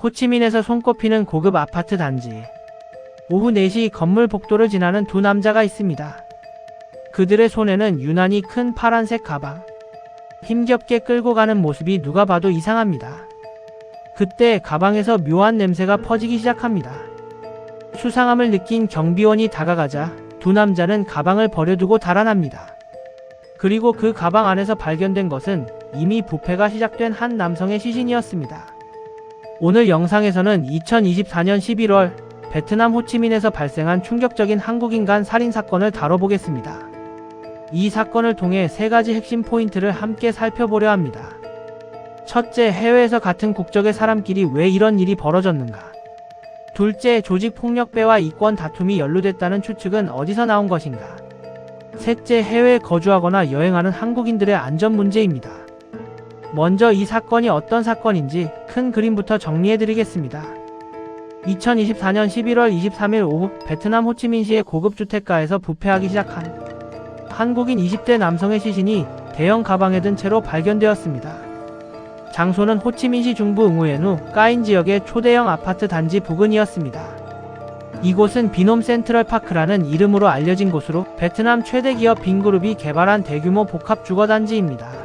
호치민에서 손꼽히는 고급 아파트 단지. 오후 4시 건물 복도를 지나는 두 남자가 있습니다. 그들의 손에는 유난히 큰 파란색 가방. 힘겹게 끌고 가는 모습이 누가 봐도 이상합니다. 그때 가방에서 묘한 냄새가 퍼지기 시작합니다. 수상함을 느낀 경비원이 다가가자 두 남자는 가방을 버려두고 달아납니다. 그리고 그 가방 안에서 발견된 것은 이미 부패가 시작된 한 남성의 시신이었습니다. 오늘 영상에서는 2024년 11월 베트남 호치민에서 발생한 충격적인 한국인 간 살인 사건을 다뤄보겠습니다. 이 사건을 통해 세 가지 핵심 포인트를 함께 살펴보려 합니다. 첫째, 해외에서 같은 국적의 사람끼리 왜 이런 일이 벌어졌는가? 둘째, 조직폭력배와 이권 다툼이 연루됐다는 추측은 어디서 나온 것인가? 셋째, 해외에 거주하거나 여행하는 한국인들의 안전 문제입니다. 먼저 이 사건이 어떤 사건인지 큰 그림부터 정리해드리겠습니다. 2024년 11월 23일 오후 베트남 호치민시의 고급 주택가에서 부패하기 시작한 한국인 20대 남성의 시신이 대형 가방에 든 채로 발견되었습니다. 장소는 호치민시 중부 응우엔우 까인 지역의 초대형 아파트 단지 부근이었습니다. 이곳은 비놈 센트럴파크라는 이름으로 알려진 곳으로 베트남 최대 기업 빈그룹이 개발한 대규모 복합 주거단지입니다.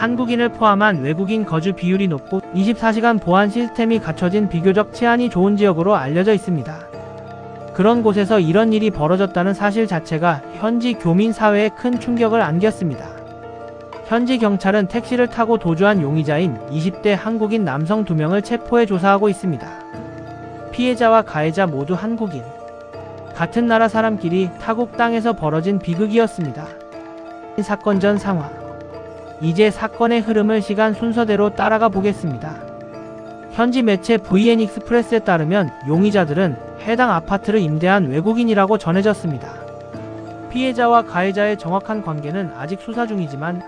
한국인을 포함한 외국인 거주 비율이 높고 24시간 보안 시스템이 갖춰진 비교적 치안이 좋은 지역으로 알려져 있습니다. 그런 곳에서 이런 일이 벌어졌다는 사실 자체가 현지 교민 사회에 큰 충격을 안겼습니다. 현지 경찰은 택시를 타고 도주한 용의자인 20대 한국인 남성 2명을 체포해 조사하고 있습니다. 피해자와 가해자 모두 한국인. 같은 나라 사람끼리 타국 땅에서 벌어진 비극이었습니다. 사건 전 상황. 이제 사건의 흐름을 시간 순서대로 따라가 보겠습니다. 현지 매체 VN 익스프레스에 따르면 용의자들은 해당 아파트를 임대한 외국인이라고 전해졌습니다. 피해자와 가해자의 정확한 관계는 아직 수사 중이지만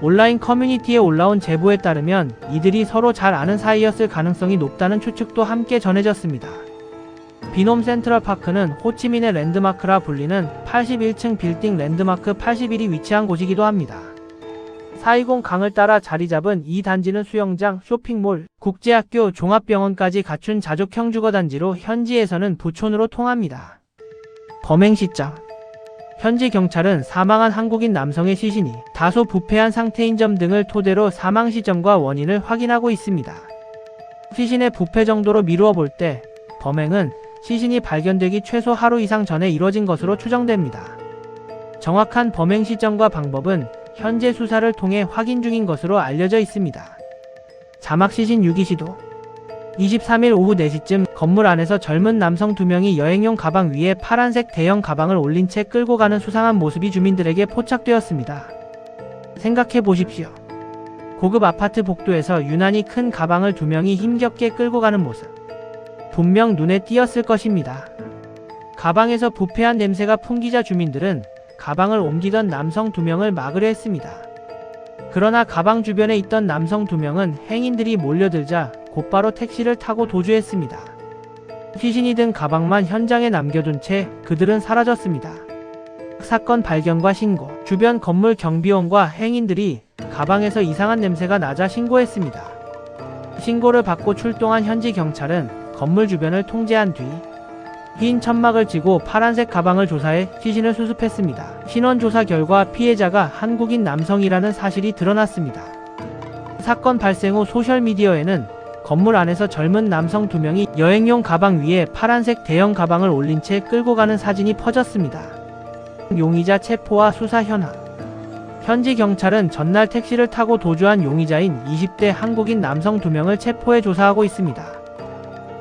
온라인 커뮤니티에 올라온 제보에 따르면 이들이 서로 잘 아는 사이였을 가능성이 높다는 추측도 함께 전해졌습니다. 비놈 센트럴파크는 호치민의 랜드마크라 불리는 81층 빌딩 랜드마크 81이 위치한 곳이기도 합니다. 420 강을 따라 자리 잡은 이 단지는 수영장, 쇼핑몰, 국제학교, 종합병원까지 갖춘 자족형 주거단지로 현지에서는 부촌으로 통합니다. 범행 시점. 현지 경찰은 사망한 한국인 남성의 시신이 다소 부패한 상태인 점 등을 토대로 사망 시점과 원인을 확인하고 있습니다. 시신의 부패 정도로 미루어 볼 때 범행은 시신이 발견되기 최소 하루 이상 전에 이뤄진 것으로 추정됩니다. 정확한 범행 시점과 방법은 현재 수사를 통해 확인 중인 것으로 알려져 있습니다. 자막 시신 유기 시도. 23일 오후 4시쯤 건물 안에서 젊은 남성 2명이 여행용 가방 위에 파란색 대형 가방을 올린 채 끌고 가는 수상한 모습이 주민들에게 포착되었습니다. 생각해 보십시오. 고급 아파트 복도에서 유난히 큰 가방을 2명이 힘겹게 끌고 가는 모습. 분명 눈에 띄었을 것입니다. 가방에서 부패한 냄새가 풍기자 주민들은 가방을 옮기던 남성 2명을 막으려 했습니다. 그러나 가방 주변에 있던 남성 2명은 행인들이 몰려들자 곧바로 택시를 타고 도주했습니다. 시신이 든 가방만 현장에 남겨둔 채 그들은 사라졌습니다. 사건 발견과 신고. 주변 건물 경비원과 행인들이 가방에서 이상한 냄새가 나자 신고했습니다. 신고를 받고 출동한 현지 경찰은 건물 주변을 통제한 뒤 흰 천막을 치고 파란색 가방을 조사해 시신을 수습했습니다. 신원 조사 결과 피해자가 한국인 남성이라는 사실이 드러났습니다. 사건 발생 후 소셜미디어에는 건물 안에서 젊은 남성 2명이 여행용 가방 위에 파란색 대형 가방을 올린 채 끌고 가는 사진이 퍼졌습니다. 용의자 체포와 수사 현황. 현지 경찰은 전날 택시를 타고 도주한 용의자인 20대 한국인 남성 2명을 체포해 조사하고 있습니다.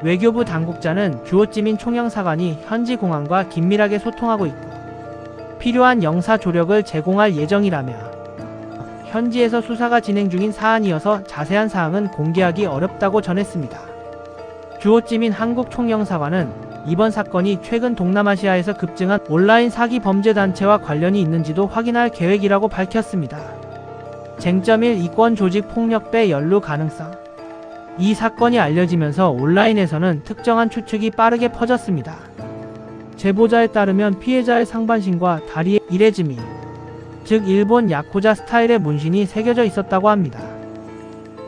외교부 당국자는 주호찌민 총영사관이 현지 공안과 긴밀하게 소통하고 있고 필요한 영사 조력을 제공할 예정이라며 현지에서 수사가 진행 중인 사안이어서 자세한 사항은 공개하기 어렵다고 전했습니다. 주호찌민 한국 총영사관은 이번 사건이 최근 동남아시아에서 급증한 온라인 사기 범죄 단체와 관련이 있는지도 확인할 계획이라고 밝혔습니다. 쟁점 1. 이권 조직 폭력배 연루 가능성. 이 사건이 알려지면서 온라인에서는 특정한 추측이 빠르게 퍼졌습니다. 제보자에 따르면 피해자의 상반신과 다리에 이레즈미, 즉 일본 야쿠자 스타일의 문신이 새겨져 있었다고 합니다.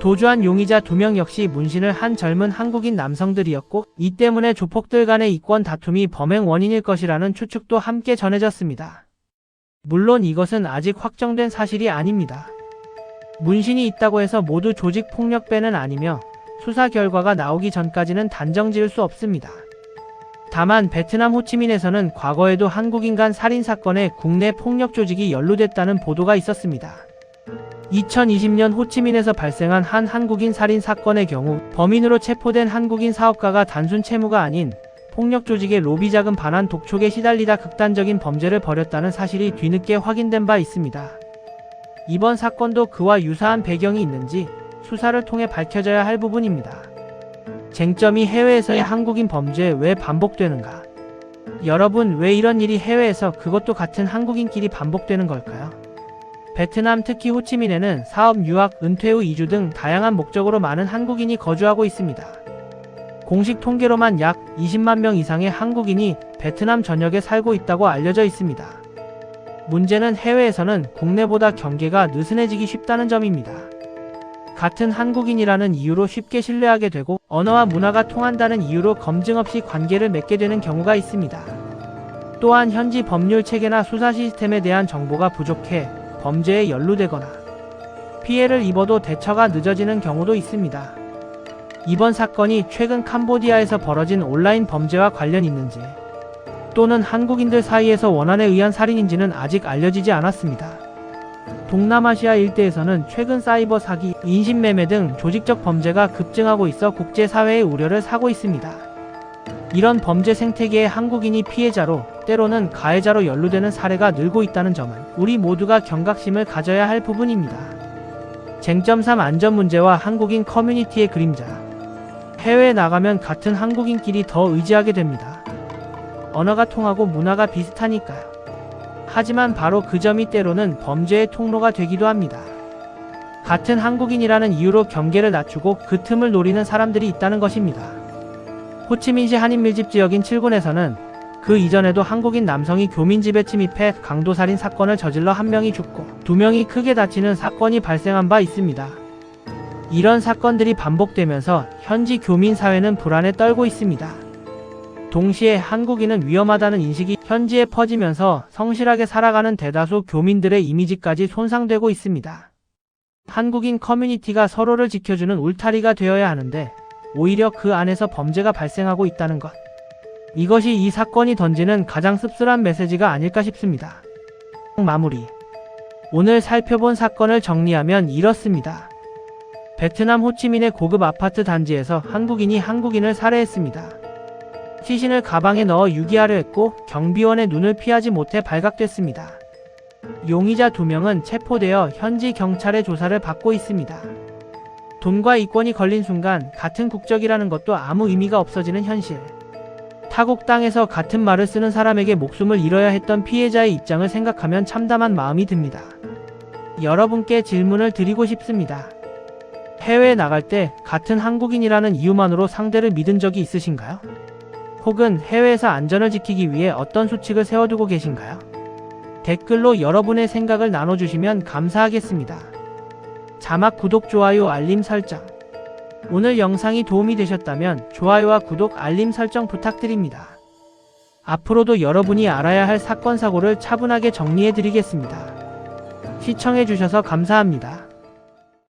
도주한 용의자 2명 역시 문신을 한 젊은 한국인 남성들이었고, 이 때문에 조폭들 간의 이권 다툼이 범행 원인일 것이라는 추측도 함께 전해졌습니다. 물론 이것은 아직 확정된 사실이 아닙니다. 문신이 있다고 해서 모두 조직폭력배는 아니며 수사 결과가 나오기 전까지는 단정 지을 수 없습니다. 다만 베트남 호치민에서는 과거에도 한국인 간 살인사건에 국내 폭력 조직이 연루됐다는 보도가 있었습니다. 2020년 호치민에서 발생한 한 한국인 살인사건의 경우 범인으로 체포된 한국인 사업가가 단순 채무가 아닌 폭력 조직의 로비 자금 반환 독촉에 시달리다 극단적인 범죄를 벌였다는 사실이 뒤늦게 확인된 바 있습니다. 이번 사건도 그와 유사한 배경이 있는지 수사를 통해 밝혀져야 할 부분입니다. 쟁점이 해외에서의 한국인 범죄 왜 반복되는가? 여러분, 왜 이런 일이 해외에서 그것도 같은 한국인끼리 반복되는 걸까요? 베트남, 특히 호치민에는 사업, 유학, 은퇴 후 이주 등 다양한 목적으로 많은 한국인이 거주하고 있습니다. 공식 통계로만 약 20만 명 이상의 한국인이 베트남 전역에 살고 있다고 알려져 있습니다. 문제는 해외에서는 국내보다 경계가 느슨해지기 쉽다는 점입니다. 같은 한국인이라는 이유로 쉽게 신뢰하게 되고 언어와 문화가 통한다는 이유로 검증 없이 관계를 맺게 되는 경우가 있습니다. 또한 현지 법률 체계나 수사 시스템에 대한 정보가 부족해 범죄에 연루되거나 피해를 입어도 대처가 늦어지는 경우도 있습니다. 이번 사건이 최근 캄보디아에서 벌어진 온라인 범죄와 관련 있는지 또는 한국인들 사이에서 원한에 의한 살인인지는 아직 알려지지 않았습니다. 동남아시아 일대에서는 최근 사이버 사기, 인신매매 등 조직적 범죄가 급증하고 있어 국제사회의 우려를 사고 있습니다. 이런 범죄 생태계의 한국인이 피해자로 때로는 가해자로 연루되는 사례가 늘고 있다는 점은 우리 모두가 경각심을 가져야 할 부분입니다. 쟁점 3. 안전 문제와 한국인 커뮤니티의 그림자. 해외에 나가면 같은 한국인끼리 더 의지하게 됩니다. 언어가 통하고 문화가 비슷하니까요. 하지만 바로 그 점이 때로는 범죄의 통로가 되기도 합니다. 같은 한국인이라는 이유로 경계를 낮추고 그 틈을 노리는 사람들이 있다는 것입니다. 호치민시 한인밀집 지역인 7군에서는 그 이전에도 한국인 남성이 교민 집에 침입해 강도살인 사건을 저질러 1명이 죽고 2명이 크게 다치는 사건이 발생한 바 있습니다. 이런 사건들이 반복되면서 현지 교민 사회는 불안에 떨고 있습니다. 동시에 한국인은 위험하다는 인식이 현지에 퍼지면서 성실하게 살아가는 대다수 교민들의 이미지까지 손상되고 있습니다. 한국인 커뮤니티가 서로를 지켜주는 울타리가 되어야 하는데 오히려 그 안에서 범죄가 발생하고 있다는 것. 이것이 이 사건이 던지는 가장 씁쓸한 메시지가 아닐까 싶습니다. 마무리. 오늘 살펴본 사건을 정리하면 이렇습니다. 베트남 호치민의 고급 아파트 단지에서 한국인이 한국인을 살해했습니다. 시신을 가방에 넣어 유기하려 했고 경비원의 눈을 피하지 못해 발각됐습니다. 용의자 2명은 체포되어 현지 경찰의 조사를 받고 있습니다. 돈과 이권이 걸린 순간 같은 국적이라는 것도 아무 의미가 없어지는 현실. 타국 땅에서 같은 말을 쓰는 사람에게 목숨을 잃어야 했던 피해자의 입장을 생각하면 참담한 마음이 듭니다. 여러분께 질문을 드리고 싶습니다. 해외에 나갈 때 같은 한국인이라는 이유만으로 상대를 믿은 적이 있으신가요? 혹은 해외에서 안전을 지키기 위해 어떤 수칙을 세워두고 계신가요? 댓글로 여러분의 생각을 나눠주시면 감사하겠습니다. 자막, 구독, 좋아요, 알림 설정. 오늘 영상이 도움이 되셨다면 좋아요와 구독, 알림 설정 부탁드립니다. 앞으로도 여러분이 알아야 할 사건, 사고를 차분하게 정리해드리겠습니다. 시청해주셔서 감사합니다.